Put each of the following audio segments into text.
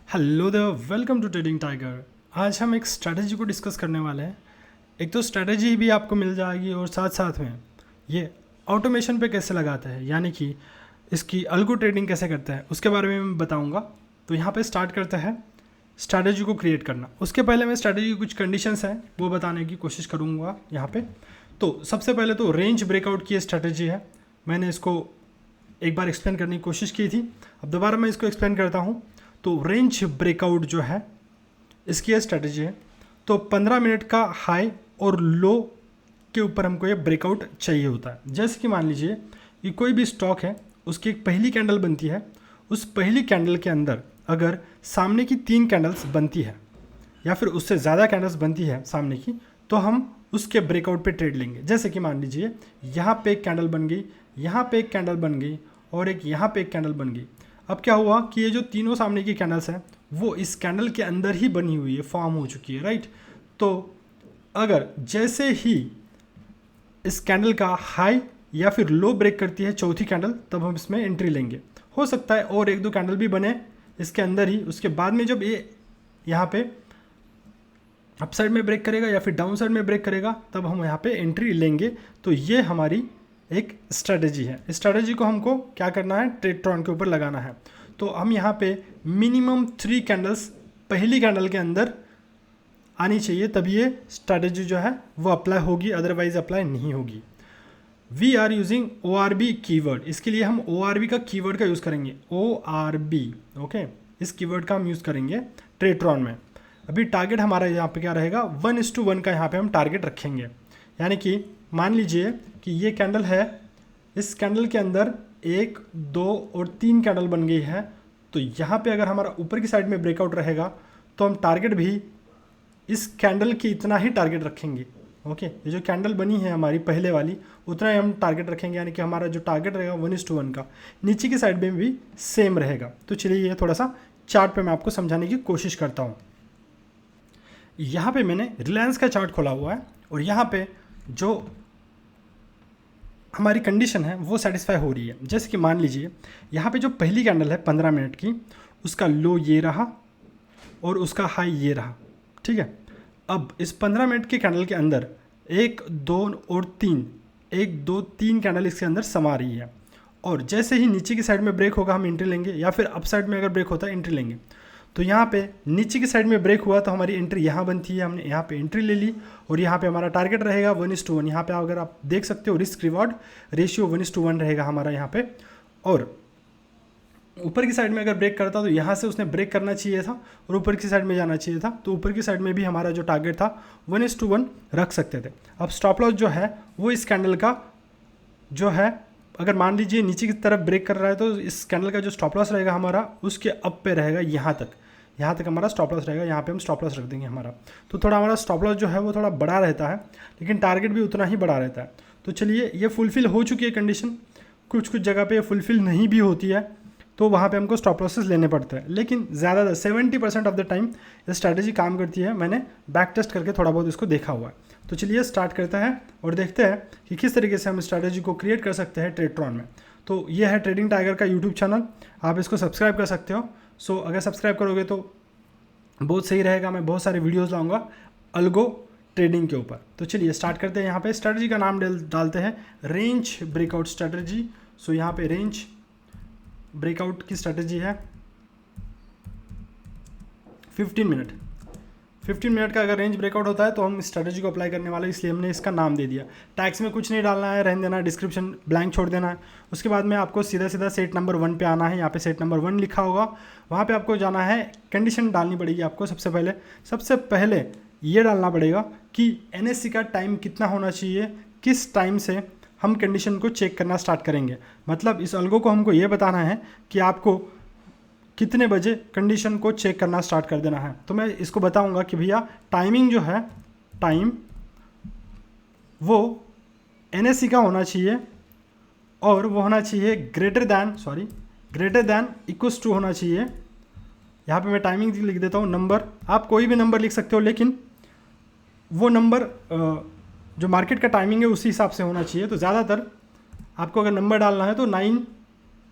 Hello there, welcome to Trading Tiger. आज हम एक स्ट्रैटेजी को डिस्कस करने वाले हैं। एक तो स्ट्रैटेजी भी आपको मिल जाएगी और साथ साथ में ये ऑटोमेशन पे कैसे लगाते हैं, यानी कि इसकी अल्गो ट्रेडिंग कैसे करते हैं, उसके बारे में मैं बताऊंगा। तो यहाँ पे स्टार्ट करते हैं स्ट्रैटेजी को क्रिएट करना। उसके पहले मैं स्ट्रैटेजी की कुछ कंडीशंस हैं वो बताने की कोशिश करूँगा यहाँ पे। तो सबसे पहले तो रेंज ब्रेकआउट की स्ट्रैटेजी है। मैंने इसको एक बार एक्सप्लेन करने की कोशिश की थी, अब दोबारा मैं इसको एक्सप्लेन करता हूँ। तो रेंज ब्रेकआउट जो है इसकी ये स्ट्रैटेजी है। तो 15 मिनट का हाई और लो के ऊपर हमको ये ब्रेकआउट चाहिए होता है। जैसे कि मान लीजिए कि कोई भी स्टॉक है, उसकी एक पहली कैंडल बनती है। उस पहली कैंडल के अंदर अगर सामने की 3 कैंडल्स बनती है या फिर उससे ज़्यादा कैंडल्स बनती है सामने की, तो हम उसके ब्रेकआउट पे ट्रेड लेंगे। जैसे कि मान लीजिए यहाँ पे एक कैंडल बन गई, यहाँ पे एक कैंडल बन गई और एक यहाँ पे एक कैंडल बन गई। अब क्या हुआ कि ये जो तीनों सामने की कैंडल्स हैं वो इस कैंडल के अंदर ही बनी हुई है, फॉर्म हो चुकी है, राइट। तो अगर जैसे ही इस कैंडल का हाई या फिर लो ब्रेक करती है चौथी कैंडल, तब हम इसमें एंट्री लेंगे। हो सकता है और एक दो कैंडल भी बने इसके अंदर ही, उसके बाद में जब ये यहाँ पे अप साइड में ब्रेक करेगा या फिर डाउन साइड में ब्रेक करेगा, तब हम यहाँ पे एंट्री लेंगे। तो ये हमारी एक स्ट्रैटेजी है। इस स्ट्रैटेजी को हमको क्या करना है, ट्रेडट्रॉन के ऊपर लगाना है। तो हम यहाँ पे मिनिमम 3 कैंडल्स पहली कैंडल के अंदर आनी चाहिए, तभी ये स्ट्रैटेजी जो है वो अप्लाई होगी, अदरवाइज अप्लाई नहीं होगी। We are using ORB keyword. इसके लिए हम ORB का कीवर्ड का यूज़ करेंगे, ORB, ओके। इस कीवर्ड का हम यूज़ करेंगे ट्रेडट्रॉन में। अभी टारगेट हमारा यहाँ पे क्या रहेगा, 1:1 का यहाँ पे हम टारगेट रखेंगे। यानी कि मान लीजिए कि ये कैंडल है, इस कैंडल के अंदर 1, 2 और 3 कैंडल बन गई है। तो यहाँ पे अगर हमारा ऊपर की साइड में ब्रेकआउट रहेगा तो हम टारगेट भी इस कैंडल के इतना ही टारगेट रखेंगे, ओके। ये जो कैंडल बनी है हमारी पहले वाली, उतना ही हम टारगेट रखेंगे। यानी कि हमारा जो टारगेट रहेगा 1:1 का, नीचे की साइड में भी सेम रहेगा। तो चलिए ये थोड़ा सा चार्ट पे मैं आपको समझाने की कोशिश करता हूँ। यहाँ पे मैंने रिलायंस का चार्ट खोला हुआ है और यहाँ पे जो हमारी कंडीशन है वो सेटिस्फाई हो रही है। जैसे कि मान लीजिए यहाँ पे जो पहली कैंडल है 15 मिनट की, उसका लो ये रहा और उसका हाई ये रहा, ठीक है। अब इस 15 मिनट के कैंडल के अंदर 1, 2 और 3, 1, 2, 3 कैंडल इसके अंदर समा रही है। और जैसे ही नीचे की साइड में ब्रेक होगा हम एंट्री लेंगे, या फिर अप साइड में अगर ब्रेक होता है एंट्री लेंगे। तो यहाँ पे नीचे की साइड में ब्रेक हुआ तो हमारी एंट्री यहाँ बनती है, हमने यहाँ पे एंट्री ले ली और यहाँ पे हमारा टारगेट रहेगा 1:1। यहाँ पे अगर आप देख सकते हो रिस्क रिवॉर्ड रेशियो 1:1 रहेगा हमारा यहाँ पे। और ऊपर की साइड में अगर ब्रेक करता तो यहाँ से उसने ब्रेक करना चाहिए था और ऊपर की साइड में जाना चाहिए था। तो ऊपर की साइड में भी हमारा जो टारगेट था 1:1 रख सकते थे। अब स्टॉप लॉस जो है वो इस कैंडल का जो है, अगर मान लीजिए नीचे की तरफ ब्रेक कर रहा है तो इस कैंडल का जो स्टॉप लॉस रहेगा हमारा उसके अप पे रहेगा, यहाँ तक हमारा स्टॉप लॉस रहेगा। यहाँ पे हम स्टॉप लॉस रख देंगे हमारा। तो थोड़ा हमारा स्टॉप लॉस जो है वो थोड़ा बड़ा रहता है, लेकिन टारगेट भी उतना ही बड़ा रहता है। तो चलिए ये फुलफिल हो चुकी है कंडीशन। कुछ जगह पे फुलफिल नहीं भी होती है तो वहाँ पे हमको स्टॉप लॉसेस लेने पड़ते हैं, लेकिन ज़्यादा 70% ऑफ द टाइम ये स्ट्रैटेजी काम करती है। मैंने बैक टेस्ट करके थोड़ा बहुत इसको देखा हुआ है। तो चलिए स्टार्ट करते हैं और देखते हैं कि किस तरीके से हम स्ट्रैटेजी को क्रिएट कर सकते हैं ट्रेडट्रॉन में। तो ये है ट्रेडिंग टाइगर का यूट्यूब चैनल, आप इसको सब्सक्राइब कर सकते हो। सो अगर सब्सक्राइब करोगे तो बहुत सही रहेगा। मैं बहुत सारे वीडियोज़ लाऊंगा अल्गो ट्रेडिंग के ऊपर। तो चलिए स्टार्ट करते हैं। यहाँ पे स्ट्रैटेजी का नाम डालते हैं रेंज ब्रेकआउट स्ट्रैटेजी। सो यहाँ पे रेंज ब्रेकआउट की स्ट्रैटेजी है 15 मिनट का। अगर रेंज ब्रेकआउट होता है तो हम स्ट्रैटेजी को अप्लाई करने वाले, इसलिए हमने इसका नाम दे दिया। टैक्स में कुछ नहीं डालना है, रहने देना है, डिस्क्रिप्शन ब्लैंक छोड़ देना है। उसके बाद में आपको सीधा सेट नंबर 1 पे आना है। यहाँ पे सेट नंबर 1 लिखा होगा, वहाँ पे आपको जाना है। कंडीशन डालनी पड़ेगी आपको। सबसे पहले ये डालना पड़ेगा कि NSE का टाइम कितना होना चाहिए, किस टाइम से हम कंडीशन को चेक करना स्टार्ट करेंगे। मतलब इस अल्गो को हमको ये बताना है कि आपको कितने बजे कंडीशन को चेक करना स्टार्ट कर देना है। तो मैं इसको बताऊंगा कि भैया टाइमिंग जो है, टाइम वो NSE का होना चाहिए और वो होना चाहिए ग्रेटर दैन इक्वल्स टू होना चाहिए। यहाँ पे मैं टाइमिंग लिख देता हूँ, नंबर, आप कोई भी नंबर लिख सकते हो, लेकिन वो नंबर जो मार्केट का टाइमिंग है उसी हिसाब से होना चाहिए। तो ज़्यादातर आपको अगर नंबर डालना है तो 9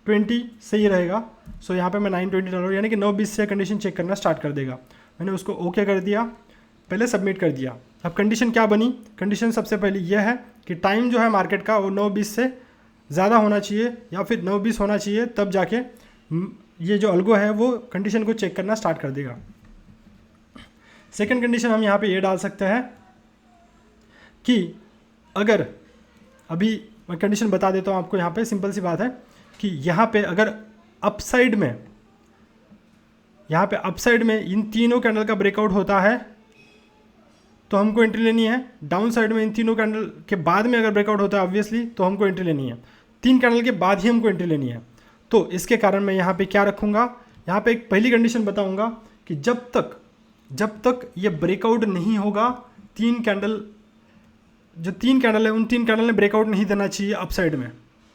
9:20 सही रहेगा। सो यहाँ पे मैं 9:20 डाल रहा हूँ, यानी कि 9:20 से कंडीशन चेक करना स्टार्ट कर देगा। मैंने उसको ओके कर दिया, पहले सबमिट कर दिया। अब कंडीशन क्या बनी? कंडीशन सबसे पहले यह है कि टाइम जो है मार्केट का वो 9:20 से ज़्यादा होना चाहिए या फिर 9:20 होना चाहिए, तब जाके ये जो अल्गो है वो कंडीशन को चेक करना स्टार्ट कर देगा। सेकंड कंडीशन हम यहाँ पे ये डाल सकते हैं कि अगर, अभी मैं कंडीशन बता देता हूँ आपको, यहाँ पे सिंपल सी बात है कि यहाँ पे अगर अपसाइड में, यहाँ पे अपसाइड में इन तीनों कैंडल का ब्रेकआउट होता है तो हमको एंट्री लेनी है। डाउन साइड में इन तीनों कैंडल के बाद में अगर ब्रेकआउट होता है ऑब्वियसली तो हमको एंट्री लेनी है। 3 कैंडल के बाद ही हमको एंट्री लेनी है। तो इसके कारण मैं यहाँ पे क्या रखूँगा, यहाँ पे एक पहली कंडीशन बताऊँगा कि जब तक ये ब्रेकआउट नहीं होगा, 3 कैंडल, जो 3 कैंडल है उन 3 कैंडल ने ब्रेकआउट नहीं देना चाहिए अपसाइड में।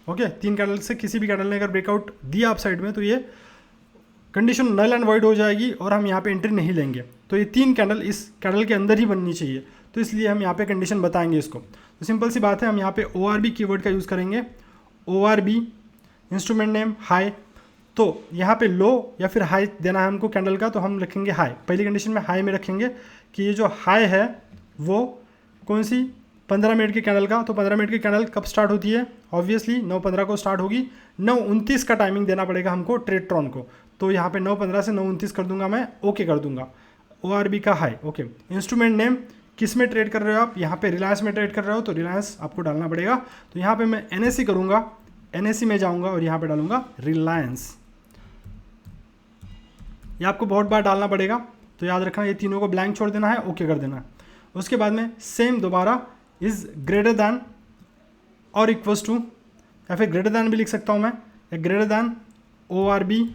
ओके, 3 कैंडल से किसी भी कैंडल ने अगर ब्रेकआउट दिया अपसाइड में तो ये कंडीशन नल एंड वॉइड हो जाएगी और हम यहाँ पे एंट्री नहीं लेंगे। तो ये 3 कैंडल इस कैंडल के अंदर ही बननी चाहिए, तो इसलिए हम यहाँ पे कंडीशन बताएंगे इसको। तो सिंपल सी बात है, हम यहाँ पे ORB कीवर्ड का यूज़ करेंगे। ORB इंस्ट्रूमेंट नेम हाई, तो यहाँ पे लो या फिर हाई देना है हमको कैंडल का, तो हम रखेंगे हाई। पहली कंडीशन में हाई में रखेंगे कि ये जो हाई है वो कौन सी, 15 मिनट के कैंडल का। तो 15 मिनट की कैंडल कब स्टार्ट होती है? ऑब्वियसली 9:15 को स्टार्ट होगी। 9:29 का टाइमिंग देना पड़ेगा हमको ट्रेडट्रॉन को, तो यहाँ पे 9:15 से 9:29 कर दूंगा मैं, ओके कर दूंगा। ORB का हाई, ओके। इंस्ट्रूमेंट नेम, किस में ट्रेड कर रहे हो आप? यहाँ पे रिलायंस में ट्रेड कर रहे हो तो रिलायंस आपको डालना पड़ेगा। तो यहाँ पे मैं NSE करूँगा, NSE में जाऊँगा और यहाँ पे डालूंगा रिलायंस। ये आपको बहुत बार डालना पड़ेगा, तो याद रखना ये तीनों को ब्लैंक छोड़ देना है, ओके कर देना है। उसके बाद में सेम दोबारा इज़ ग्रेटर दैन और इक्वल्स टू, या फिर ग्रेटर दैन भी लिख सकता हूँ मैं, या ग्रेटर दैन ORB,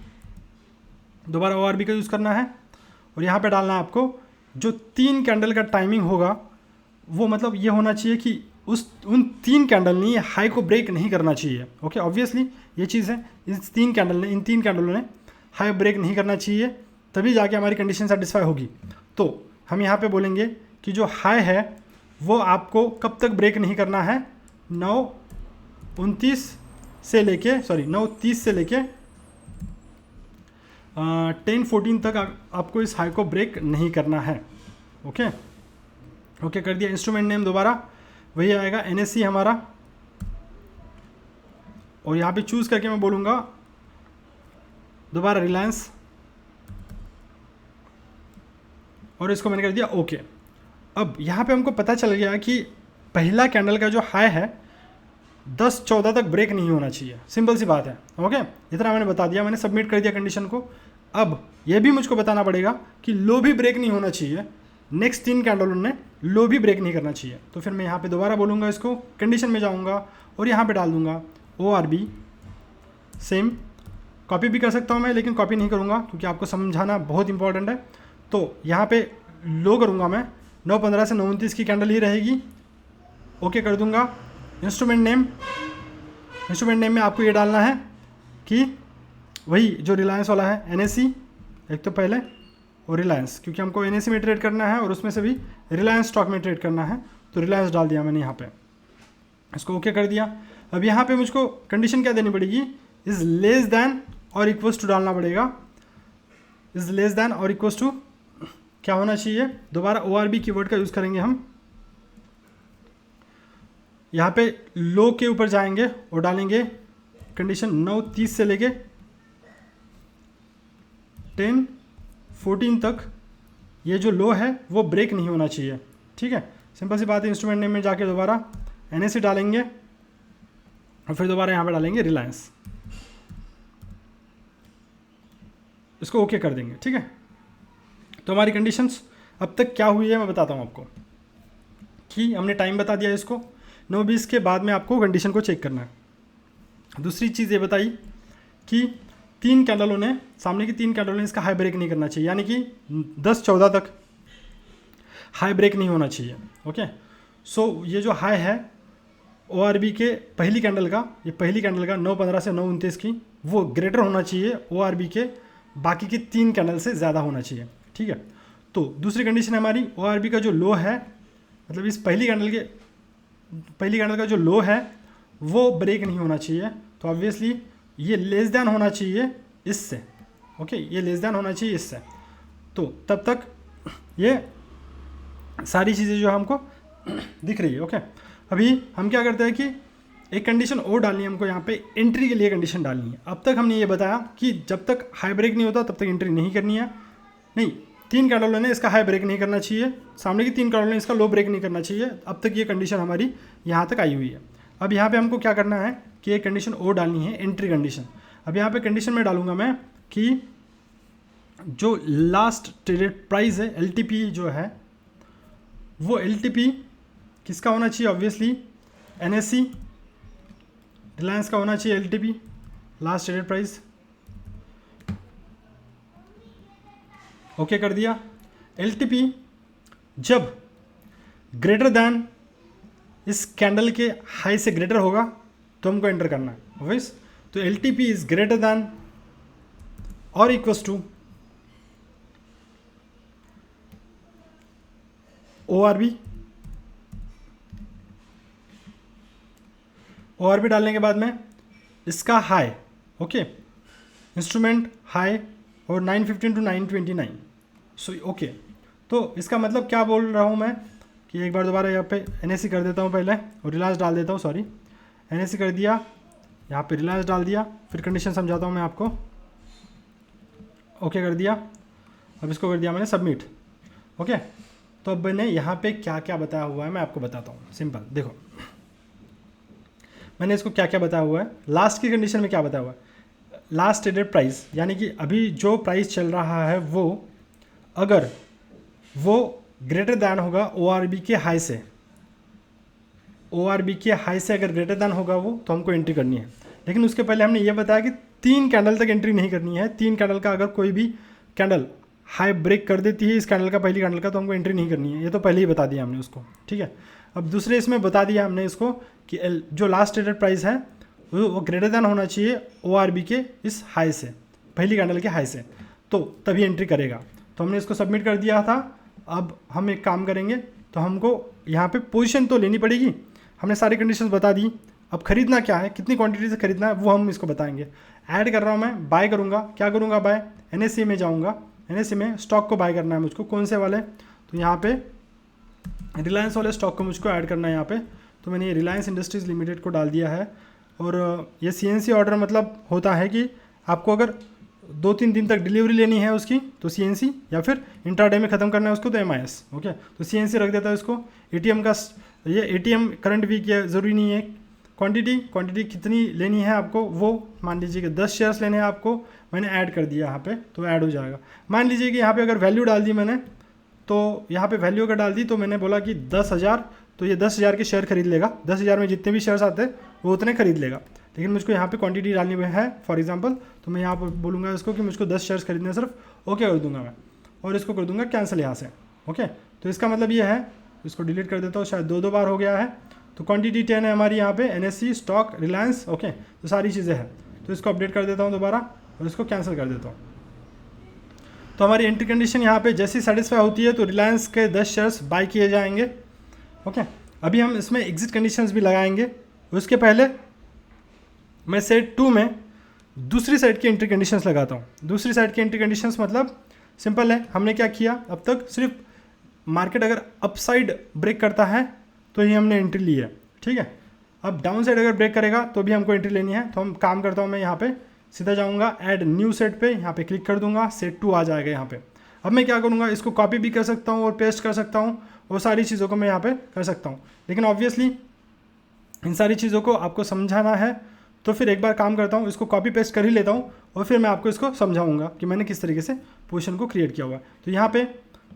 दोबारा ORB का यूज़ करना है। और यहाँ पे डालना है आपको जो 3 कैंडल का टाइमिंग होगा वो, मतलब ये होना चाहिए कि उन 3 कैंडल ने ये हाई को ब्रेक नहीं करना चाहिए। ओके, ऑब्वियसली ये चीज़ है, इन 3 कैंडलों ने हाई ब्रेक नहीं करना चाहिए, तभी जाके हमारी कंडीशन सेटिस्फाई होगी। तो हम यहाँ पे बोलेंगे कि जो हाई है वो आपको कब तक ब्रेक नहीं करना है? 9:29 से लेके 9:30 से लेके 10:14 तक आपको इस हाई को ब्रेक नहीं करना है। ओके ओके कर दिया। इंस्ट्रूमेंट नेम दोबारा वही आएगा, NSE हमारा, और यहाँ पे चूज़ करके मैं बोलूँगा दोबारा रिलायंस, और इसको मैंने कर दिया ओके। अब यहाँ पे हमको पता चल गया कि पहला कैंडल का जो हाई है 10:14 तक ब्रेक नहीं होना चाहिए, सिंपल सी बात है। ओके, इतना मैंने बता दिया, मैंने सबमिट कर दिया कंडीशन को। अब ये भी मुझको बताना पड़ेगा कि लो भी ब्रेक नहीं होना चाहिए, नेक्स्ट 3 कैंडलों ने लो भी ब्रेक नहीं करना चाहिए। तो फिर मैं यहाँ पे दोबारा बोलूँगा, इसको कंडीशन में जाऊँगा और यहाँ पे डाल दूँगा ORB। सेम कॉपी भी कर सकता हूँ मैं, लेकिन कॉपी नहीं करूँगा क्योंकि आपको समझाना बहुत इंपॉर्टेंट है। तो यहाँ पे लो करूँगा मैं, 9:15 से 9:29 की कैंडल ही रहेगी, ओके कर दूँगा। इंस्ट्रूमेंट नेम में आपको ये डालना है कि वही जो रिलायंस वाला है, NSE एक तो पहले, और रिलायंस, क्योंकि हमको NSE में ट्रेड करना है और उसमें से भी रिलायंस स्टॉक में ट्रेड करना है, तो रिलायंस डाल दिया मैंने यहाँ पे, इसको ओके कर दिया। अब यहाँ पे मुझको कंडीशन क्या देनी पड़ेगी? इज़ लेस दैन और इक्वल्स टू डालना पड़ेगा। इज़ लेस दैन और इक्वल्स टू क्या होना चाहिए? दोबारा ORB कीवर्ड का यूज़ करेंगे हम। यहाँ पे लो के ऊपर जाएंगे और डालेंगे कंडीशन 9:30 से लेके 10:14 तक ये जो लो है वो ब्रेक नहीं होना चाहिए। ठीक है, सिंपल सी बात है। इंस्ट्रूमेंट नेम में जाके दोबारा NSE डालेंगे और फिर दोबारा यहाँ पे डालेंगे रिलायंस, इसको ओके कर देंगे। ठीक है, तो हमारी कंडीशंस अब तक क्या हुई है मैं बताता हूँ आपको, कि हमने टाइम बता दिया इसको, 9:20 के बाद में आपको कंडीशन को चेक करना है। दूसरी चीज़ ये बताई कि 3 कैंडलों ने, सामने की 3 कैंडलों ने इसका हाई ब्रेक नहीं करना चाहिए, यानी कि 10:14 तक हाई ब्रेक नहीं होना चाहिए। ओके, सो ये जो हाई है ORB के पहली कैंडल का, ये पहली कैंडल का 9:15 से 9:29 की, वो ग्रेटर होना चाहिए ORB के बाकी की 3 कैंडल से ज़्यादा होना चाहिए। ठीक है, तो दूसरी कंडीशन है हमारी, ORB का जो लो है, मतलब इस पहली कैंडल का जो लो है वो ब्रेक नहीं होना चाहिए। तो ऑब्वियसली ये लेस देन होना चाहिए इससे, ओके, ये लेस देन होना चाहिए इससे। तो तब तक ये सारी चीज़ें जो हमको दिख रही है, ओके। अभी हम क्या करते हैं कि एक कंडीशन और डालनी है हमको, यहाँ पे एंट्री के लिए कंडीशन डालनी है। अब तक हमने ये बताया कि जब तक हाई ब्रेक नहीं होता तब तक एंट्री नहीं करनी है। नहीं, 3 कैंडलों ने इसका हाई ब्रेक नहीं करना चाहिए, सामने की 3 कैंडलों ने इसका लो ब्रेक नहीं करना चाहिए। अब तक ये कंडीशन हमारी यहाँ तक आई हुई है। अब यहाँ पे हमको क्या करना है कि एक कंडीशन और डालनी है, एंट्री कंडीशन। अब यहाँ पे कंडीशन में डालूंगा मैं कि जो लास्ट ट्रेडेड प्राइस है LTP जो है, वो LTP किसका होना चाहिए, ऑब्वियसली NSE रिलायंस का होना चाहिए LTP, last traded price. Okay कर दिया। LTP जब ग्रेटर देन इस कैंडल के हाई से ग्रेटर होगा तो हमको एंटर करना है, ऑब्वियस। तो LTP इज ग्रेटर देन और इक्वल्स टू ORB। ORB डालने के बाद में इसका हाई, ओके, इंस्ट्रूमेंट हाई और 915 to 929। सो ओके, तो इसका मतलब क्या बोल रहा हूँ मैं कि एक बार दोबारा यहाँ पे NSE कर देता हूँ पहले और रिलायंस डाल देता हूँ, सॉरी NSE कर दिया, यहाँ पे रिलायंस डाल दिया, फिर कंडीशन समझाता हूँ मैं आपको। ओके कर दिया। अब इसको कर दिया मैंने सबमिट, ओके। तो अब मैंने यहाँ पे क्या क्या बताया हुआ है मैं आपको बताता हूँ। सिंपल देखो, मैंने इसको क्या क्या बताया हुआ है। लास्ट की कंडीशन में क्या बताया हुआ है, लास्ट ट्रेडेड प्राइस, यानी कि अभी जो प्राइस चल रहा है वो अगर वो ग्रेटर दैन होगा ORB के हाई से, ORB के हाई से अगर ग्रेटर दैन होगा वो, तो हमको एंट्री करनी है। लेकिन उसके पहले हमने ये बताया कि 3 कैंडल तक एंट्री नहीं करनी है। 3 कैंडल का अगर कोई भी कैंडल हाई ब्रेक कर देती है इस कैंडल का, पहली कैंडल का, तो हमको एंट्री नहीं करनी है। ये तो पहले ही बता दिया हमने उसको, ठीक है। अब दूसरे इसमें बता दिया हमने इसको कि जो लास्ट ट्रेडेड प्राइस है वो ग्रेटर दैन होना चाहिए ORB के इस हाई से, पहली कैंडल के हाई से, तो तभी एंट्री करेगा। तो हमने इसको सबमिट कर दिया था। अब हम एक काम करेंगे, तो हमको यहाँ पे पोजीशन तो लेनी पड़ेगी। हमने सारी कंडीशंस बता दी। अब खरीदना क्या है, कितनी क्वांटिटी से खरीदना है, वो हम इसको बताएंगे। ऐड कर रहा हूँ मैं, बाय करूँगा, क्या करूँगा, बाय NSE में जाऊँगा। NSE में स्टॉक को बाय करना है मुझको, कौन से वाले, तो यहाँ पे रिलायंस वाले स्टॉक को मुझको ऐड करना है यहाँ पे। तो मैंने ये रिलायंस इंडस्ट्रीज़ लिमिटेड को डाल दिया है। और ये CNC ऑर्डर मतलब होता है कि आपको अगर 2-3 दिन तक डिलीवरी लेनी है उसकी तो CNC, या फिर इंट्राडे में ख़त्म करना है उसको तो MIS, ओके। तो CNC रख देता है इसको। ATM का ये ATM करंट वीक ज़रूरी नहीं है। क्वांटिटी कितनी लेनी है आपको, वो मान लीजिए कि 10 शेयर्स लेने हैं आपको, मैंने ऐड कर दिया यहाँ पे, तो ऐड हो जाएगा। मान लीजिए कि यहाँ पे अगर वैल्यू डाल दी मैंने, तो यहाँ पे वैल्यू अगर डाल दी तो मैंने बोला कि 10,000, तो ये 10,000 के शेयर खरीद लेगा। 10,000 में जितने भी शेयर्स आते हैं वो उतने खरीद लेगा। लेकिन मुझको यहाँ पे क्वांटिटी डालनी है फॉर एग्जांपल, तो मैं यहाँ पर बोलूँगा इसको कि मुझको 10 शेयर्स खरीदने सिर्फ, ओके कर दूंगा मैं, और इसको कर दूंगा कैंसिल यहाँ से, ओके। तो इसका मतलब ये है, इसको डिलीट कर देता हूँ, शायद 2 बार हो गया है। तो क्वांटिटी 10 है हमारी यहाँ पे, NSE स्टॉक रिलायंस, ओके। तो सारी चीज़ें हैं, तो इसको अपडेट कर देता हूँ दोबारा और इसको कैंसिल कर देता हूँ। तो हमारी एंट्री कंडीशन यहाँ पे जैसी सेटिस्फाई होती है तो रिलायंस के 10 शेयर्स बाय किए जाएंगे, ओके। अभी हम इसमें एग्जिट कंडीशंस भी लगाएंगे। उसके पहले मैं सेट 2 में दूसरी साइड की एंट्री कंडीशंस लगाता हूँ। दूसरी साइड की एंट्री कंडीशंस मतलब सिंपल है, हमने क्या किया अब तक, सिर्फ मार्केट अगर अपसाइड ब्रेक करता है तो ही हमने एंट्री ली है, ठीक है। अब डाउन साइड अगर ब्रेक करेगा तो भी हमको एंट्री लेनी है। तो हम काम करता हूँ, मैं यहाँ पे सीधा जाऊँगा ऐड न्यू सेट पे, यहाँ पे क्लिक कर दूंगा, सेट 2 आ जाएगा यहाँ पे। अब मैं क्या करूँगा, इसको कॉपी भी कर सकता हूँ और पेस्ट कर सकता हूँ, और सारी चीज़ों को मैं यहाँ पे कर सकता हूँ। लेकिन ऑब्वियसली इन सारी चीज़ों को आपको समझाना है, तो फिर एक बार काम करता हूँ, इसको कॉपी पेस्ट कर ही लेता हूँ और फिर मैं आपको इसको समझाऊंगा कि मैंने किस तरीके से पोजीशन को क्रिएट किया हुआ है। तो यहाँ पे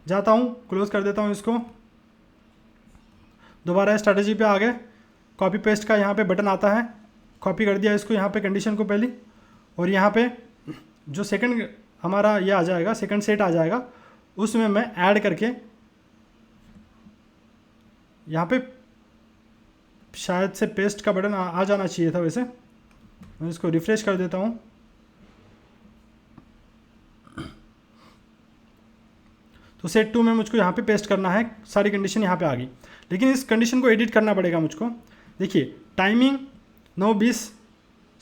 जाता हूँ, क्लोज कर देता हूँ इसको, दोबारा स्ट्रैटेजी पे आ गए, कॉपी पेस्ट का यहाँ पे बटन आता है, कॉपी कर दिया इसको यहाँ पे कंडीशन को पहली, और यहाँ पे जो सेकंड हमारा ये आ जाएगा, सेकंड सेट आ जाएगा, उसमें मैं ऐड करके यहाँ पे शायद से पेस्ट का बटन आ जाना चाहिए था, वैसे मैं इसको रिफ्रेश कर देता हूँ। तो सेट 2 में मुझको यहाँ पे पेस्ट करना है, सारी कंडीशन यहाँ पे आ गई। लेकिन इस कंडीशन को एडिट करना पड़ेगा मुझको। देखिए टाइमिंग 9:20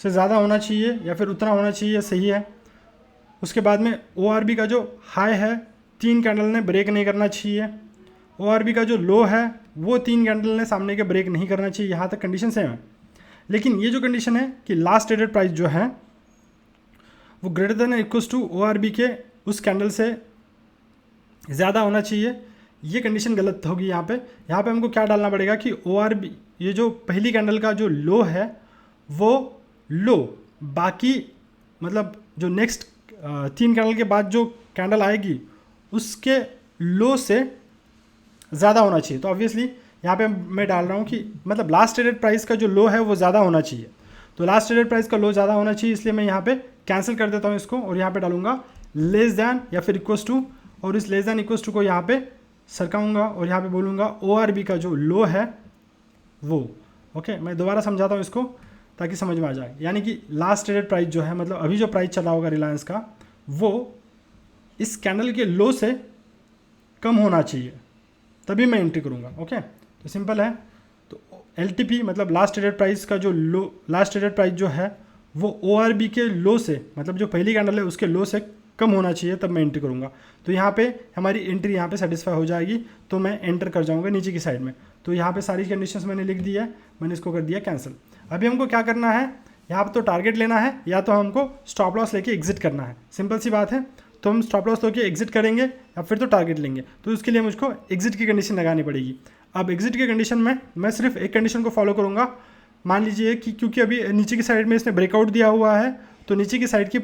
से ज़्यादा होना चाहिए या फिर उतना होना चाहिए, सही है। उसके बाद में ORB का जो हाई है 3 कैंडल ने ब्रेक नहीं करना चाहिए। ORB का जो लो है वो 3 कैंडल ने सामने के ब्रेक नहीं करना चाहिए। यहाँ तक कंडीशन सेम है। लेकिन ये जो कंडीशन है कि लास्ट ट्रेडेड प्राइस जो है वो greater than equals to ORB के उस कैंडल से ज़्यादा होना चाहिए, ये कंडीशन गलत होगी। यहाँ पे हमको क्या डालना पड़ेगा कि ORB, ये जो पहली कैंडल का जो लो है वो लो, बाकी मतलब जो नेक्स्ट 3 कैंडल के बाद जो कैंडल आएगी उसके लो से ज़्यादा होना चाहिए। तो ऑब्वियसली यहाँ पे मैं डाल रहा हूँ कि मतलब लास्ट ट्रेडेड प्राइस का जो लो है वो ज़्यादा होना चाहिए। तो लास्ट ट्रेडेड प्राइस का लो ज़्यादा होना चाहिए, इसलिए मैं यहाँ पे कैंसिल कर देता हूँ इसको और यहाँ पे डालूंगा लेस दैन या फिर इक्वल्स टू, और इस लेस दैन इक्वल्स टू को यहाँ पे सरकाऊंगा और यहाँ पे बोलूँगा ORB का जो लो है वो। ओके, मैं दोबारा समझाता हूँ इसको ताकि समझ में आ जाए। यानी कि लास्ट ट्रेडेड प्राइस जो है, मतलब अभी जो प्राइस चला होगा रिलायंस का, वो इस कैंडल के लो से कम होना चाहिए, तभी मैं एंट्री करूँगा। ओके, तो सिंपल है। तो LTP मतलब लास्ट ट्रेडेड प्राइस का जो लो, लास्ट ट्रेडेड प्राइस जो है वो ORB के लो से, मतलब जो पहली कैंडल है उसके लो से कम होना चाहिए, तब मैं एंट्री करूँगा। तो यहाँ पे हमारी एंट्री यहाँ पे सेटिस्फाई हो जाएगी, तो मैं एंटर कर जाऊँगा नीचे की साइड में। तो यहाँ पे सारी कंडीशंस मैंने लिख दी है, मैंने इसको कर दिया कैंसिल। अभी हमको क्या करना है, यहाँ पे तो टारगेट लेना है या तो हमको स्टॉप लॉस लेके एग्जिट करना है। सिंपल सी बात है। तो हम स्टॉप लॉस लेके एग्जिट करेंगे या फिर तो टारगेट लेंगे। तो उसके लिए मुझको एग्जिट की कंडीशन लगानी पड़ेगी। अब एग्जिट की कंडीशन में मैं सिर्फ एक कंडीशन को फॉलो करूँगा। मान लीजिए कि क्योंकि अभी नीचे की साइड में इसने ब्रेकआउट दिया हुआ है, तो नीचे की साइड की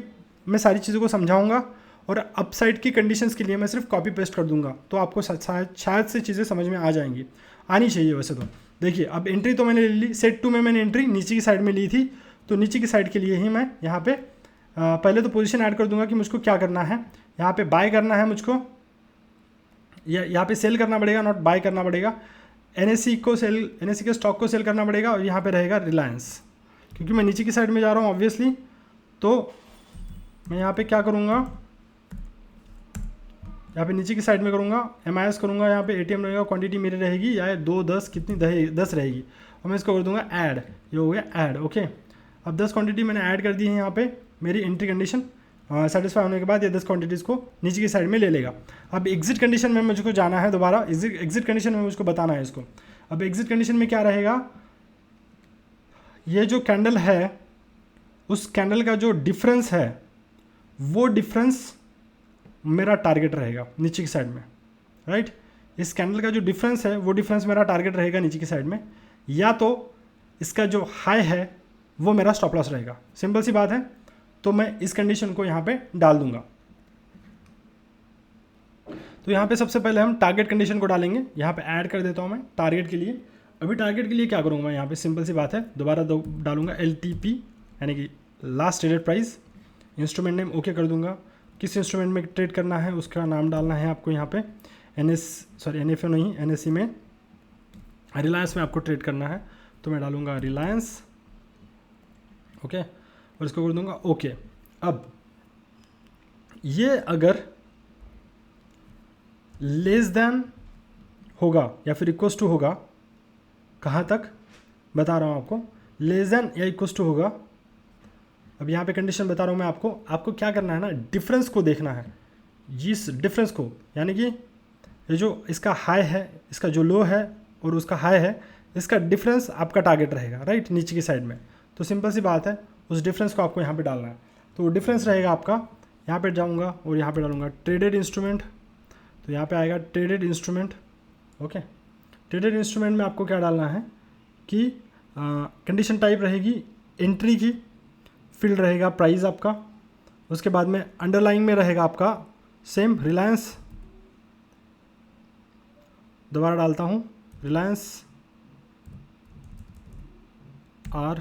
मैं सारी चीज़ों को समझाऊंगा और अप साइड की कंडीशंस के लिए मैं सिर्फ कॉपी पेस्ट कर दूंगा। तो आपको शायद से चीज़ें समझ में आ जाएंगी, आनी चाहिए वैसे तो। देखिए, अब एंट्री तो मैंने ले ली, सेट 2 में मैंने एंट्री नीचे की साइड में ली थी, तो नीचे की साइड के लिए ही मैं यहाँ पे पहले तो पोजीशन ऐड कर दूंगा कि मुझको क्या करना है। यहाँ पे बाय करना है मुझको, या यहाँ पे सेल करना पड़ेगा, नॉट बाय करना पड़ेगा। NSE के स्टॉक को सेल करना पड़ेगा और यहाँ पे रहेगा रिलायंस, क्योंकि मैं नीचे की साइड में जा रहा हूँ ऑब्वियसली। तो मैं यहाँ पे क्या करूँगा, यहाँ पे नीचे की साइड में करूँगा, MIS करूँगा, यहाँ पे ATM रहेगा, क्वांटिटी मेरी रहेगी या 2 10 कितनी 10 रहेगी, और मैं इसको कर दूँगा ऐड। ये हो गया ऐड। ओके, अब 10 क्वांटिटी मैंने ऐड कर दी है। यहाँ पे मेरी एंट्री कंडीशन सेटिस्फाई होने के बाद ये 10 क्वांटिटीज़ को नीचे की साइड में ले लेगा। अब एग्जिट कंडीशन में मुझको जाना है, दोबारा एग्जिट कंडीशन में मुझको बताना है इसको। अब एग्जिट कंडीशन में क्या रहेगा, ये जो कैंडल है उस कैंडल का जो डिफरेंस है वो डिफरेंस मेरा टारगेट रहेगा नीचे की साइड में, राइट। इस कैंडल का जो डिफरेंस है वो डिफरेंस मेरा टारगेट रहेगा नीचे की साइड में, या तो इसका जो हाई है वो मेरा स्टॉप लॉस रहेगा। सिंपल सी बात है। तो मैं इस कंडीशन को यहाँ पे डाल दूंगा। तो यहाँ पे सबसे पहले हम टारगेट कंडीशन को डालेंगे। यहाँ पे ऐड कर देता हूँ मैं टारगेट के लिए। अभी टारगेट के लिए क्या करूँगा, यहाँ पे सिंपल सी बात है, दोबारा डालूंगा LTP यानी कि last traded price. Instrument name okay कर दूंगा। किस इंस्ट्रूमेंट में ट्रेड करना है उसका नाम डालना है आपको। यहाँ पे NFO नहीं, NSE में, रिलायंस में आपको ट्रेड करना है, तो मैं डालूंगा रिलायंस। ओके, और इसको कर दूंगा ओके। अब ये अगर लेस देन होगा या फिर इक्वल्स टू होगा, कहाँ तक बता रहा हूँ आपको, लेस देन या इक्वल्स टू होगा। अब यहाँ पे कंडीशन बता रहा हूँ मैं आपको क्या करना है ना, डिफरेंस को देखना है। इस डिफरेंस को, यानी कि ये जो इसका हाई है, इसका जो लो है और उसका हाई है, इसका डिफरेंस आपका टारगेट रहेगा, राइट, नीचे की साइड में। तो सिंपल सी बात है, उस डिफरेंस को आपको यहाँ पे डालना है। तो डिफरेंस रहेगा आपका, यहाँ पे जाऊँगा और यहाँ पे डालूंगा ट्रेडेड इंस्ट्रूमेंट। तो यहाँ पे आएगा traded instrument. Okay, traded instrument में आपको क्या डालना है कि कंडीशन टाइप रहेगी एंट्री की, फील्ड रहेगा प्राइस आपका, उसके बाद में अंडरलाइंग में रहेगा आपका सेम रिलायंस। दोबारा डालता हूँ Reliance R,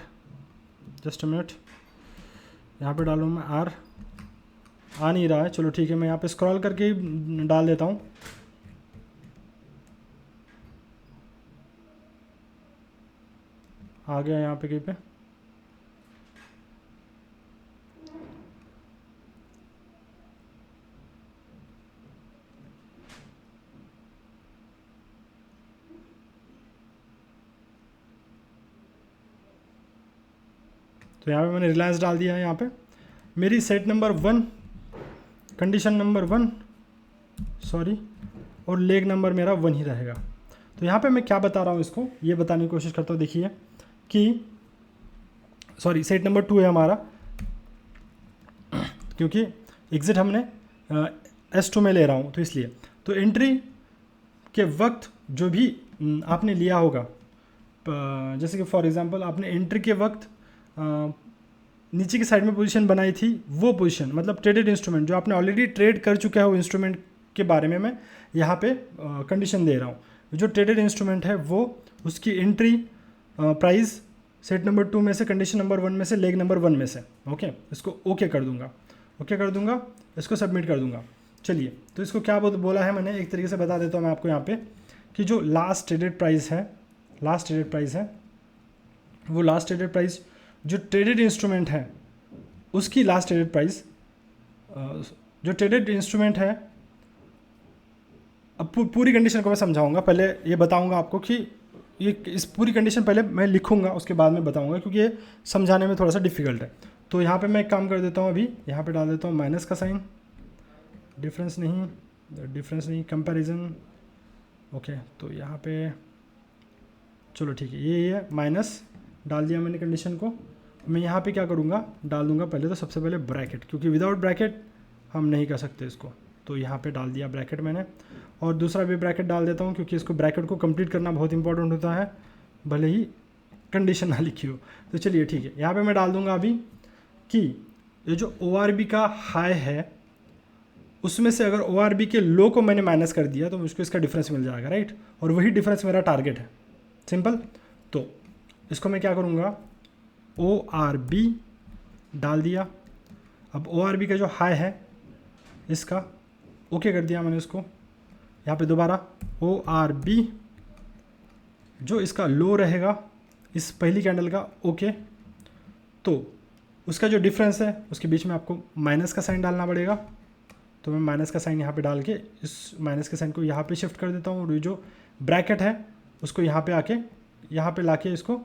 just a minute, यहाँ पे डालूँ मैं R, आ नहीं रहा है, चलो ठीक है, मैं यहाँ पे स्क्रॉल करके ही डाल देता हूँ। आ गया यहाँ पे कहीं पे, तो यहाँ पे मैंने रिलायंस डाल दिया है। यहाँ पे मेरी set number 1, condition number 1 sorry, और लेग नंबर मेरा 1 ही रहेगा। तो यहाँ पे मैं क्या बता रहा हूँ, इसको ये बताने की कोशिश करता हूँ। देखिए कि सॉरी सेट नंबर 2 है हमारा, क्योंकि एग्ज़िट हमने S2 में ले रहा हूँ तो इसलिए। तो एंट्री के वक्त जो भी आपने लिया होगा, जैसे कि फॉर एग्जांपल आपने एंट्री के वक्त नीचे की साइड में पोजीशन बनाई थी, वो पोजीशन मतलब ट्रेडेड इंस्ट्रूमेंट जो आपने ऑलरेडी ट्रेड कर चुका है, वो इंस्ट्रूमेंट के बारे में मैं यहाँ पे कंडीशन दे रहा हूँ। जो ट्रेडेड इंस्ट्रूमेंट है वो उसकी एंट्री प्राइस सेट नंबर 2 में से, कंडीशन नंबर 1 में से, लेग नंबर 1 में से। ओके, इसको ओके कर दूंगा, ओके कर दूंगा, इसको सबमिट कर दूंगा। चलिए, तो इसको क्या बोला है मैंने, एक तरीके से बता देता हूँ मैं आपको यहाँ पे कि जो लास्ट ट्रेडेड प्राइस है, वो लास्ट ट्रेडेड प्राइस जो ट्रेडेड इंस्ट्रूमेंट है उसकी लास्ट ट्रेडेड प्राइस, जो ट्रेडेड इंस्ट्रूमेंट है, अब पूरी कंडीशन को मैं समझाऊंगा। पहले ये बताऊंगा आपको कि ये इस पूरी कंडीशन पहले मैं लिखूंगा, उसके बाद में बताऊंगा, क्योंकि ये समझाने में थोड़ा सा डिफिकल्ट है। तो यहाँ पे मैं एक काम कर देता हूँ, अभी यहाँ पे डाल देता हूँ माइनस का साइन, डिफरेंस नहीं, कंपैरिजन। ओके, तो यहाँ पे चलो ठीक है, ये माइनस डाल दिया मैंने कंडीशन को। मैं यहाँ पे क्या करूँगा, डाल दूँगा पहले तो सबसे पहले ब्रैकेट, क्योंकि विदाउट ब्रैकेट हम नहीं कर सकते इसको। तो यहाँ पे डाल दिया ब्रैकेट मैंने, और दूसरा भी ब्रैकेट डाल देता हूँ, क्योंकि इसको ब्रैकेट को कंप्लीट करना बहुत इंपॉर्टेंट होता है, भले ही कंडीशन ना लिखी हो। तो चलिए ठीक है, यहाँ पे मैं डाल दूँगा अभी कि ये जो ORB का हाई है उसमें से अगर ORB के लो को मैंने माइनस कर दिया तो मुझको इसका डिफरेंस मिल जाएगा, राइट। और वही डिफरेंस मेरा टारगेट है, सिंपल। तो इसको मैं क्या करूँगा, ORB डाल दिया। अब ORB का जो हाई है इसका ओके कर दिया मैंने इसको। यहाँ पे दोबारा ORB जो इसका लो रहेगा इस पहली कैंडल का, ओके। तो उसका जो डिफरेंस है उसके बीच में आपको माइनस का साइन डालना पड़ेगा। तो मैं माइनस का साइन यहाँ पे डाल के इस माइनस के साइन को यहाँ पे शिफ्ट कर देता हूँ, और ये जो ब्रैकेट है उसको यहाँ पे आके यहाँ पे लाके इसको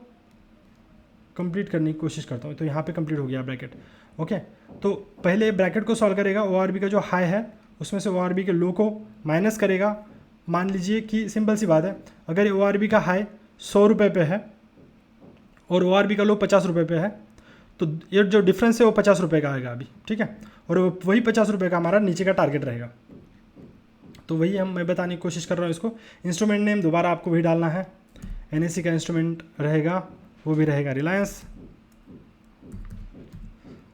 कंप्लीट करने की कोशिश करता हूँ। तो यहाँ पे कंप्लीट हो गया ब्रैकेट, ओके। तो पहले ब्रैकेट को सॉल्व करेगा, ORB का जो हाई है उसमें से ORB के लो को माइनस करेगा। मान लीजिए कि सिंपल सी बात है, अगर ORB का हाई 100 रुपये पे है और ORB का लो 50 रुपये पे है, तो ये जो डिफरेंस है वो 50 रुपये का आएगा अभी, ठीक है। और वही 50 रुपये का हमारा नीचे का टारगेट रहेगा। तो वही मैं बताने की कोशिश कर रहा हूँ इसको। इंस्ट्रूमेंट नेम दोबारा आपको वही डालना है, NSE का इंस्ट्रूमेंट रहेगा, वो भी रहेगा रिलायंस,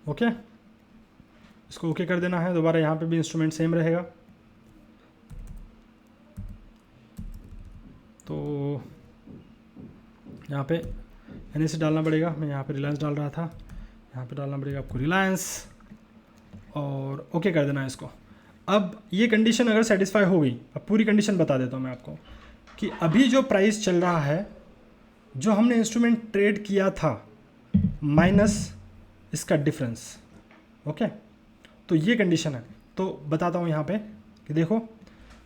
ओके। इसको ओके कर देना है। दोबारा यहाँ पे भी इंस्ट्रूमेंट सेम रहेगा। तो यहाँ पे NSE डालना पड़ेगा, मैं यहाँ पे रिलायंस डाल रहा था, यहाँ पे डालना पड़ेगा आपको रिलायंस, और ओके कर देना है इसको। अब ये कंडीशन अगर सेटिस्फाई हो गई, अब पूरी कंडीशन बता देता हूँ मैं आपको कि अभी जो प्राइस चल रहा है, जो हमने इंस्ट्रूमेंट ट्रेड किया था, माइनस इसका डिफरेंस, ओके। तो ये कंडीशन है। तो बताता हूँ यहाँ पे कि देखो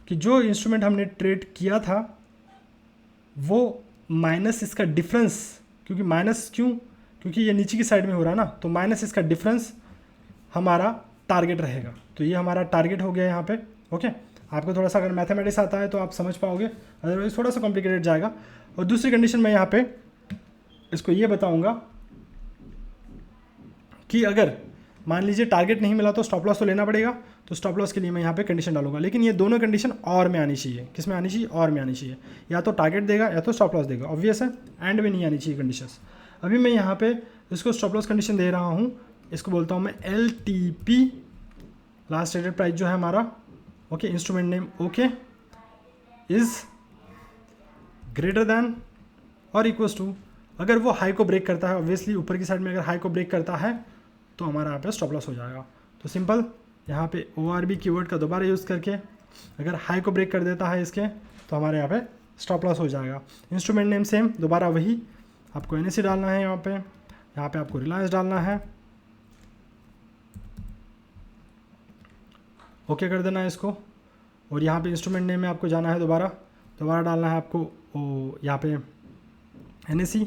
कि जो इंस्ट्रूमेंट हमने ट्रेड किया था वो माइनस इसका डिफरेंस, क्योंकि माइनस क्यों, क्योंकि ये नीचे की साइड में हो रहा है ना, तो माइनस इसका डिफरेंस हमारा टारगेट रहेगा। तो ये हमारा टारगेट हो गया यहाँ पे, ओके। आपको थोड़ा सा अगर मैथमेटिक्स आता है तो आप समझ पाओगे, अदरवाइज थोड़ा सा कॉम्प्लिकेटेड जाएगा। और दूसरी कंडीशन मैं यहाँ पे इसको ये बताऊँगा कि अगर मान लीजिए टारगेट नहीं मिला तो स्टॉप लॉस तो लेना पड़ेगा। तो स्टॉप लॉस के लिए मैं यहाँ पे कंडीशन डालूंगा, लेकिन ये दोनों कंडीशन और में आनी चाहिए। किस में आनी चाहिए? और में आनी चाहिए। या तो टारगेट देगा या तो स्टॉप लॉस देगा, ऑब्वियस है। एंड में नहीं आनी चाहिए कंडीशंस। अभी मैं यहाँ पे इसको स्टॉप लॉस कंडीशन दे रहा हूँ, इसको बोलता हूँ मैं LTP, लास्ट ट्रेडेड प्राइस जो है हमारा, okay. Instrument name okay, is greater than और इक्वल्स टू, अगर वो हाई को ब्रेक करता है, ऑब्वियसली ऊपर की साइड में अगर हाई को ब्रेक करता है तो हमारा यहाँ पे स्टॉप लॉस हो जाएगा। तो सिंपल यहाँ पे ORB कीवर्ड का दोबारा यूज़ करके अगर हाई को ब्रेक कर देता है इसके, तो हमारे यहाँ पे स्टॉप लॉस हो जाएगा। इंस्ट्रूमेंट नेम सेम, दोबारा वही आपको NSE डालना है, यहाँ पे आपको रिलायंस डालना है, ओके कर देना है इसको। और यहाँ पे इंस्ट्रूमेंट नेम में आपको जाना है, दोबारा डालना है आपको यहाँ पे NSE,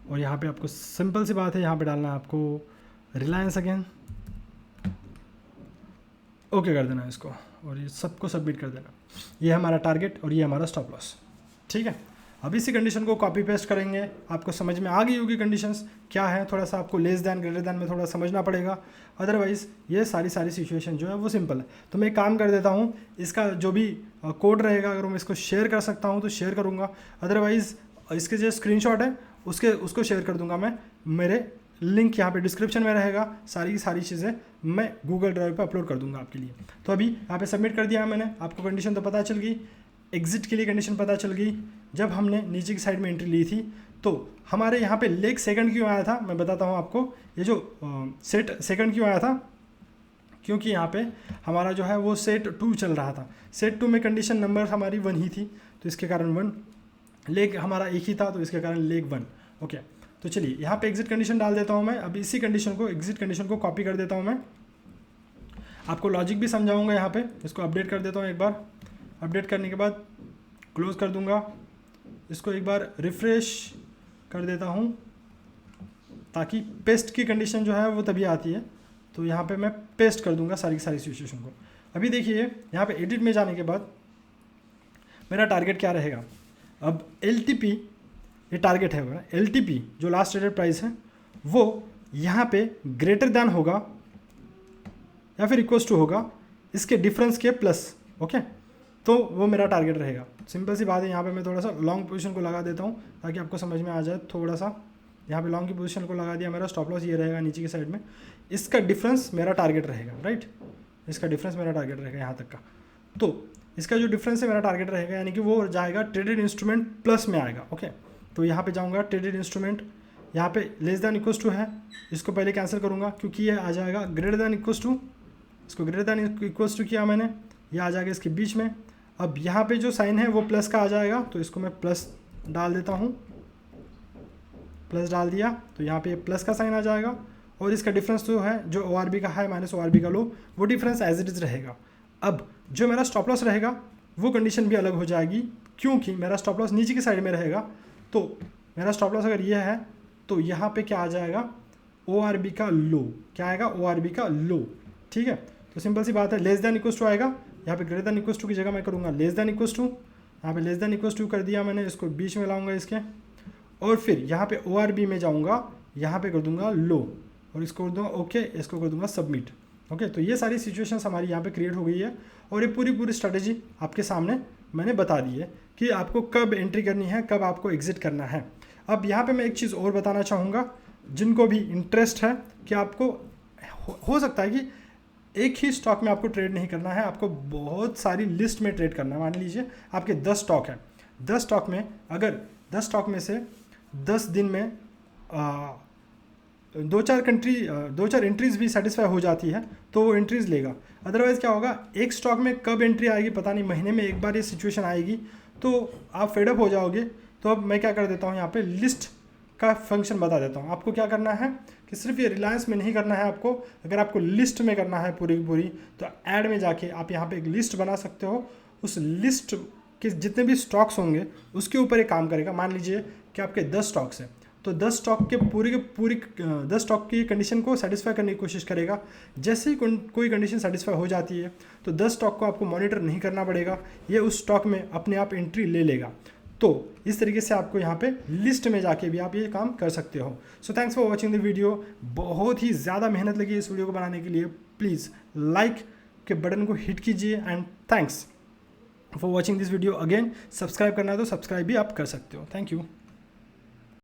और यहाँ पे आपको सिंपल सी बात है, यहाँ पे डालना है आपको रिलायंस अगेन, ओके कर देना इसको और ये सबको सबमिट कर देना। ये हमारा टारगेट और ये हमारा स्टॉप लॉस, ठीक है। अब इसी कंडीशन को कॉपी पेस्ट करेंगे। आपको समझ में आ गई होगी कंडीशंस क्या है, थोड़ा सा आपको लेस दैन ग्रेटर दैन में थोड़ा समझना पड़ेगा, अदरवाइज़ ये सारी सिचुएशन जो है वो सिंपल है। तो मैं एक काम कर देता हूँ, इसका जो भी कोड रहेगा अगर मैं इसको शेयर कर सकता हूँ तो शेयर करूँगा, अदरवाइज़ इसके जो स्क्रीनशॉट है उसको शेयर कर दूँगा मैं, मेरे लिंक यहाँ पे डिस्क्रिप्शन में रहेगा, सारी चीज़ें मैं गूगल ड्राइव पे अपलोड कर दूंगा आपके लिए। तो अभी यहाँ पे सबमिट कर दिया मैंने, आपको कंडीशन तो पता चल गई, एग्जिट के लिए कंडीशन पता चल गई। जब हमने नीचे की साइड में एंट्री ली थी तो हमारे यहाँ पे लेग सेकंड क्यों आया था, मैं बताता हूँ आपको। ये जो सेट सेकंड क्यों आया था, क्योंकि यहाँ पे हमारा जो है वो सेट 2 चल रहा था। सेट 2 में कंडीशन नंबर हमारी 1 ही थी, तो इसके कारण 1, लेग हमारा एक ही था तो इसके कारण लेग 1। ओके, तो चलिए यहाँ पे एग्जिट कंडीशन डाल देता हूँ मैं। अब इसी कंडीशन को, एग्जिट कंडीशन को कॉपी कर देता हूँ मैं, आपको लॉजिक भी समझाऊंगा। यहाँ पे इसको अपडेट कर देता हूँ एक बार, अपडेट करने के बाद क्लोज कर दूंगा, इसको एक बार रिफ्रेश कर देता हूँ ताकि पेस्ट की कंडीशन जो है वो तभी आती है। तो यहाँ पे मैं पेस्ट कर दूंगा सारी सिचुएशन को। अभी देखिए यहाँ पे एडिट में जाने के बाद मेरा टारगेट क्या रहेगा। अब LTP ये टारगेट है मेरा, LTP जो लास्ट ट्रेडेड प्राइस है वो यहाँ पे ग्रेटर दैन होगा या फिर इक्वल्स टू होगा इसके डिफरेंस के प्लस। ओके, तो वो मेरा टारगेट रहेगा। सिंपल सी बात है, यहाँ पे मैं थोड़ा सा लॉन्ग पोजीशन को लगा देता हूँ ताकि आपको समझ में आ जाए थोड़ा सा। यहाँ पे लॉन्ग की पोजीशन को लगा दिया, मेरा स्टॉप लॉस ये रहेगा नीचे की साइड में, इसका डिफरेंस मेरा टारगेट रहेगा, राइट, इसका डिफरेंस मेरा टारगेट रहेगा यहाँ तक का। तो इसका जो डिफरेंस है मेरा टारगेट रहेगा, यानी कि वो जाएगा ट्रेडेड इंस्ट्रूमेंट प्लस में आएगा। ओके, तो यहाँ पे जाऊँगा ट्रेडेड इंस्ट्रूमेंट, यहाँ पे लेस दैन इक्वल्स टू है, इसको पहले कैंसिल करूँगा क्योंकि ये आ जाएगा ग्रेटर दैन इक्वल्स टू, इसको ग्रेटर दैन इक्वल्स टू किया मैंने, ये आ जाएगा इसके बीच में। अब यहाँ पे जो साइन है वो प्लस का आ जाएगा, तो इसको मैं प्लस डाल देता हूँ, प्लस डाल दिया तो यहाँ पे प्लस का साइन आ जाएगा। और इसका डिफरेंस जो है, जो ORB का है माइनस ORB का लो, वो डिफरेंस एज इट इज़ रहेगा। अब जो मेरा स्टॉप लॉस रहेगा वो कंडीशन भी अलग हो जाएगी, क्योंकि मेरा स्टॉप लॉस नीचे की साइड में रहेगा। तो मेरा स्टॉप लॉस अगर ये है तो यहाँ पे क्या आ जाएगा, ORB का लो, क्या आएगा, ORB का लो, ठीक है। तो सिंपल सी बात है, लेस दैन इक्वल्स टू आएगा, यहाँ पे ग्रेटर दैन इक्वल्स टू की जगह मैं करूँगा लेस दैन इक्वल्स टू, यहाँ पे लेस दैन इक्वल्स टू कर दिया मैंने, इसको बीच में लाऊंगा इसके, और फिर यहाँ पे ORB में जाऊँगा, यहाँ पे कर दूंगा लो और इसको कर दूंगा ओके, इसको कर दूंगा सबमिट। ओके, तो ये सारी सिचुएशंस हमारी यहाँ पे क्रिएट हो गई है और ये पूरी स्ट्रेटेजी आपके सामने मैंने बता दी है कि आपको कब एंट्री करनी है, कब आपको एग्जिट करना है। अब यहाँ पे मैं एक चीज़ और बताना चाहूँगा, जिनको भी इंटरेस्ट है कि आपको हो सकता है कि एक ही स्टॉक में आपको ट्रेड नहीं करना है, आपको बहुत सारी लिस्ट में ट्रेड करना है। मान लीजिए आपके 10 स्टॉक हैं, 10 स्टॉक में अगर 10 स्टॉक में से 10 दिन में 2-4 एंट्रीज भी सेटिस्फाई हो जाती है तो वो एंट्रीज लेगा। अदरवाइज़ क्या होगा, एक स्टॉक में कब एंट्री आएगी पता नहीं, महीने में एक बार ये सिचुएशन आएगी तो आप फेडअप हो जाओगे। तो अब मैं क्या कर देता हूँ, यहाँ पे लिस्ट का फंक्शन बता देता हूँ। आपको क्या करना है कि सिर्फ ये रिलायंस में नहीं करना है आपको, अगर आपको लिस्ट में करना है पूरी की पूरी, तो ऐड में जाके आप यहाँ पे एक लिस्ट बना सकते हो। उस लिस्ट के जितने भी स्टॉक्स होंगे उसके ऊपर ये काम करेगा। मान लीजिए कि आपके 10 स्टॉक्स हैं, तो 10 स्टॉक के पूरी 10 स्टॉक की कंडीशन को सेटिस्फाई करने की कोशिश करेगा। जैसे ही कोई कंडीशन सेटिस्फाई हो जाती है तो 10 स्टॉक को आपको मॉनिटर नहीं करना पड़ेगा, ये उस स्टॉक में अपने आप एंट्री ले लेगा। तो इस तरीके से आपको यहाँ पे लिस्ट में जाके भी आप ये काम कर सकते हो। So thanks for watching the video. बहुत ही ज़्यादा मेहनत लगी इस वीडियो को बनाने के लिए। प्लीज़ लाइक के बटन को हिट कीजिए and thanks for watching this video. Again subscribe करना है तो सब्सक्राइब भी आप कर सकते हो। Thank you.